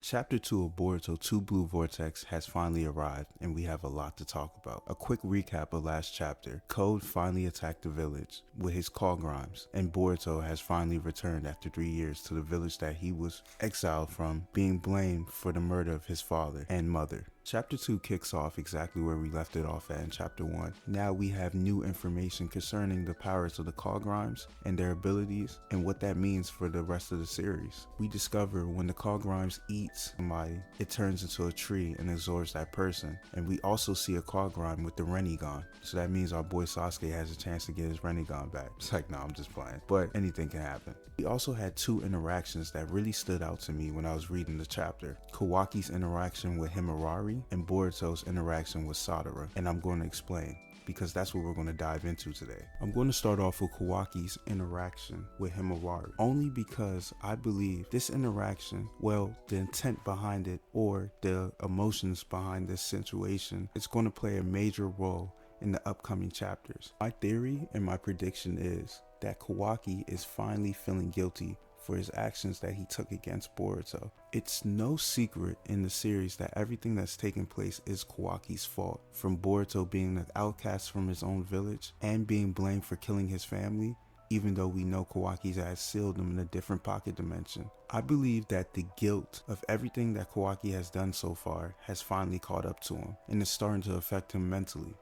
Chapter 2 of Boruto 2 Blue Vortex has finally arrived, and we have a lot to talk about. A quick recap of last chapter. Code finally attacked the village with his Kawaki, and Boruto has finally returned after 3 years to the village that he was exiled from, being blamed for the murder of his father and mother. Chapter 2 kicks off exactly where we left it off at in Chapter 1. Now we have new information concerning the powers of the Kawaki and their abilities and what that means for the rest of the series. We discover when the Kawaki eats somebody, it turns into a tree and absorbs that person. And we also see a Kawaki with the Rinnegan. So that means our boy Sasuke has a chance to get his Rinnegan back. It's like, nah, I'm just playing. But anything can happen. We also had two interactions that really stood out to me when I was reading the chapter. Kawaki's interaction with Himawari and Boruto's interaction with Sarada, and I'm going to explain because that's what we're going to dive into today. I'm going to start off with Kawaki's interaction with Himawari, only because I believe this interaction, well, the intent behind it or the emotions behind this situation, is going to play a major role in the upcoming chapters. My theory and my prediction is that Kawaki is finally feeling guilty for his actions that he took against Boruto. It's no secret in the series that everything that's taking place is Kawaki's fault. From Boruto being an outcast from his own village and being blamed for killing his family, even though we know Kawaki's has sealed him in a different pocket dimension. I believe that the guilt of everything that Kawaki has done so far has finally caught up to him and is starting to affect him mentally.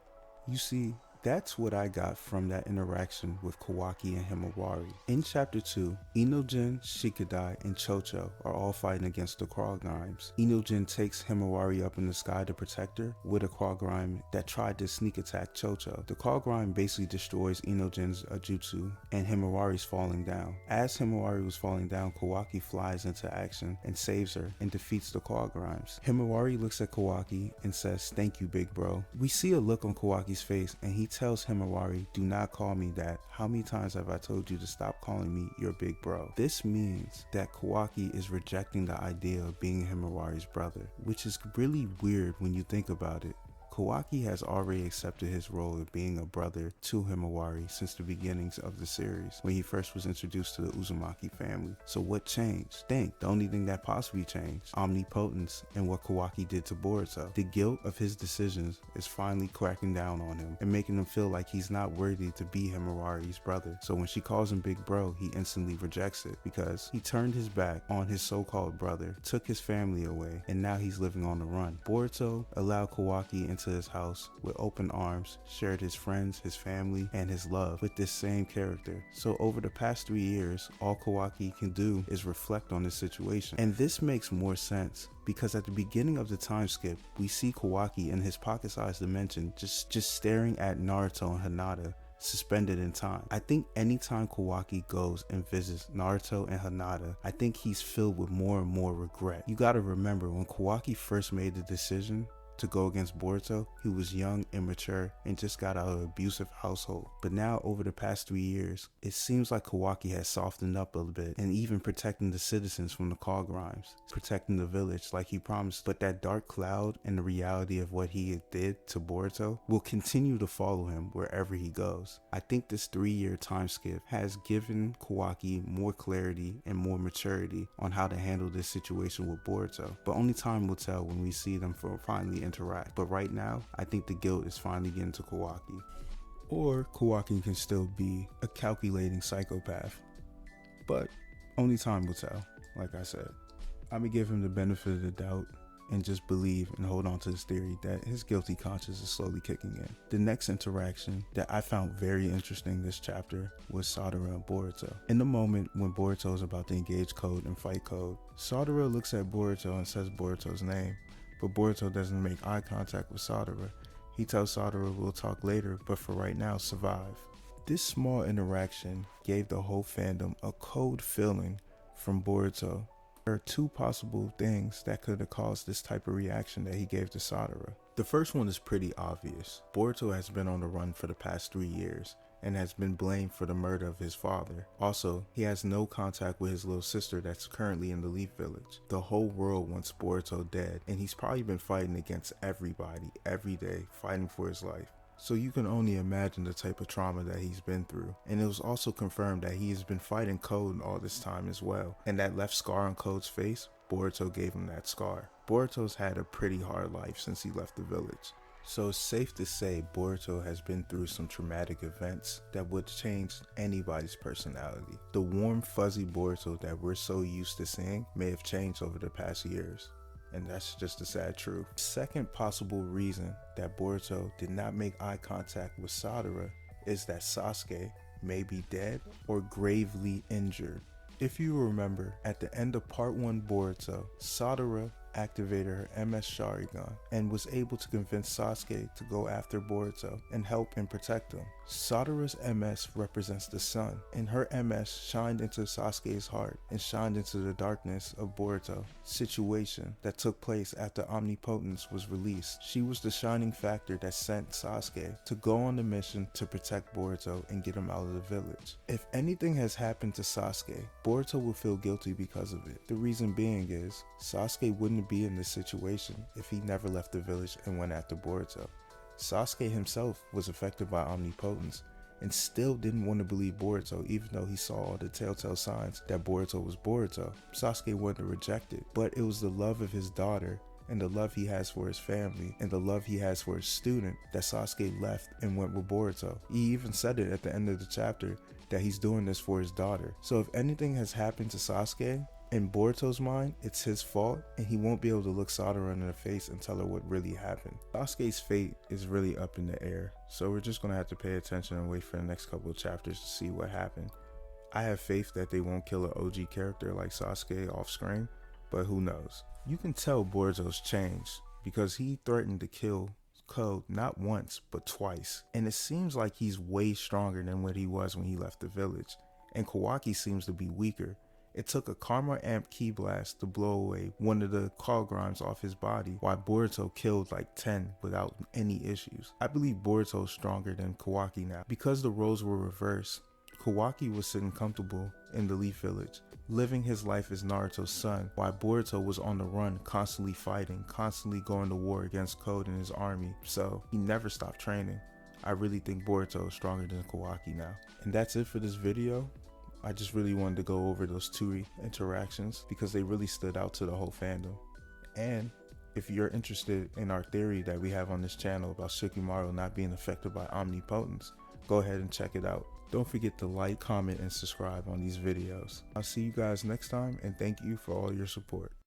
You see, that's what I got from that interaction with Kawaki and Himawari. In Chapter 2, Inojin, Shikadai, and Chocho are all fighting against the Kawaki. Inojin takes Himawari up in the sky to protect her with a Kawaki that tried to sneak attack Chocho. The Kawaki basically destroys Inojin's jutsu, and Himawari's falling down. As Himawari was falling down, Kawaki flies into action and saves her and defeats the Kawaki. Himawari looks at Kawaki and says, "Thank you, big bro." We see a look on Kawaki's face, and he tells Himawari, "Do not call me that. How many times have I told you to stop calling me your big bro?" This means that Kawaki is rejecting the idea of being Himawari's brother, which is really weird when you think about it. Kawaki has already accepted his role of being a brother to Himawari since the beginnings of the series, when he first was introduced to the Uzumaki family. So what changed? The only thing that possibly changed, omnipotence and what Kawaki did to Boruto. The guilt of his decisions is finally cracking down on him and making him feel like he's not worthy to be Himawari's brother. So when she calls him big bro, he instantly rejects it because he turned his back on his so-called brother, took his family away, and now he's living on the run. Boruto allowed Kawaki into his house with open arms, shared his friends, his family, and his love with this same character. So over the past 3 years, all Kawaki can do is reflect on this situation. And this makes more sense because at the beginning of the time skip, we see Kawaki in his pocket-sized dimension just staring at Naruto and Hinata, suspended in time. I think anytime Kawaki goes and visits Naruto and Hinata, I think he's filled with more and more regret. You gotta remember, when Kawaki first made the decision to go against Boruto, he was young, immature, and just got out of an abusive household. But now, over the past 3 years, it seems like Kawaki has softened up a little bit and even protecting the citizens from the Kawaki, protecting the village like he promised. But that dark cloud and the reality of what he did to Boruto will continue to follow him wherever he goes. I think this 3-year time skip has given Kawaki more clarity and more maturity on how to handle this situation with Boruto. But only time will tell when we see them finally interact. But right now, I think the guilt is finally getting to Kawaki. Or Kawaki can still be a calculating psychopath. But only time will tell, like I said. I'm gonna give him the benefit of the doubt and just believe and hold on to this theory that his guilty conscience is slowly kicking in. The next interaction that I found very interesting this chapter was Sarada and Boruto. In the moment when Boruto is about to engage Code and fight Code, Sarada looks at Boruto and says Boruto's name, but Boruto doesn't make eye contact with Sarada. He tells Sarada we'll talk later, but for right now, survive. This small interaction gave the whole fandom a cold feeling from Boruto. There are two possible things that could have caused this type of reaction that he gave to Sarada. The first one is pretty obvious. Boruto has been on the run for the past 3 years and has been blamed for the murder of his father. Also, he has no contact with his little sister that's currently in the Leaf Village. The whole world wants Boruto dead, and he's probably been fighting against everybody every day, fighting for his life. So you can only imagine the type of trauma that he's been through. And it was also confirmed that he has been fighting Code all this time as well. And that left scar on Code's face Boruto gave him that scar. Boruto's had a pretty hard life since he left the village. So it's safe to say Boruto has been through some traumatic events that would change anybody's personality. The warm, fuzzy Boruto that we're so used to seeing may have changed over the past years. And that's just a sad truth. Second possible reason that Boruto did not make eye contact with Sarada is that Sasuke may be dead or gravely injured. If you remember, at the end of part 1 Boruto, Sarada activated her MS Sharingan and was able to convince Sasuke to go after Boruto and help and protect him. Sarada's MS represents the sun, and her MS shined into Sasuke's heart and shined into the darkness of Boruto situation that took place after Omnipotence was released. She was the shining factor that sent Sasuke to go on the mission to protect Boruto and get him out of the village. If anything has happened to Sasuke, Boruto will feel guilty because of it. The reason being is, Sasuke wouldn't be in this situation if he never left the village and went after Boruto. Sasuke himself was affected by omnipotence and still didn't want to believe Boruto even though he saw all the telltale signs that Boruto was Boruto. Sasuke wanted to reject it, but it was the love of his daughter and the love he has for his family and the love he has for his student that Sasuke left and went with Boruto. He even said it at the end of the chapter that he's doing this for his daughter. So if anything has happened to Sasuke, in Boruto's mind, it's his fault, and he won't be able to look Sarada in the face and tell her what really happened. Sasuke's fate is really up in the air, so we're just going to have to pay attention and wait for the next couple of chapters to see what happened. I have faith that they won't kill an OG character like Sasuke off screen, but who knows. You can tell Boruto's changed, because he threatened to kill Code not once, but twice, and it seems like he's way stronger than what he was when he left the village, and Kawaki seems to be weaker. It took a Karma Amp Ki Blast to blow away one of the Kawagrimes off his body, while Boruto killed like 10 without any issues. I believe Boruto is stronger than Kawaki now. Because the roles were reversed, Kawaki was sitting comfortable in the Leaf Village, living his life as Naruto's son, while Boruto was on the run, constantly fighting, constantly going to war against Code and his army, so he never stopped training. I really think Boruto is stronger than Kawaki now. And that's it for this video. I just really wanted to go over those two interactions because they really stood out to the whole fandom. And if you're interested in our theory that we have on this channel about Shikamaru not being affected by omnipotence, go ahead and check it out. Don't forget to like, comment, and subscribe on these videos. I'll see you guys next time, and thank you for all your support.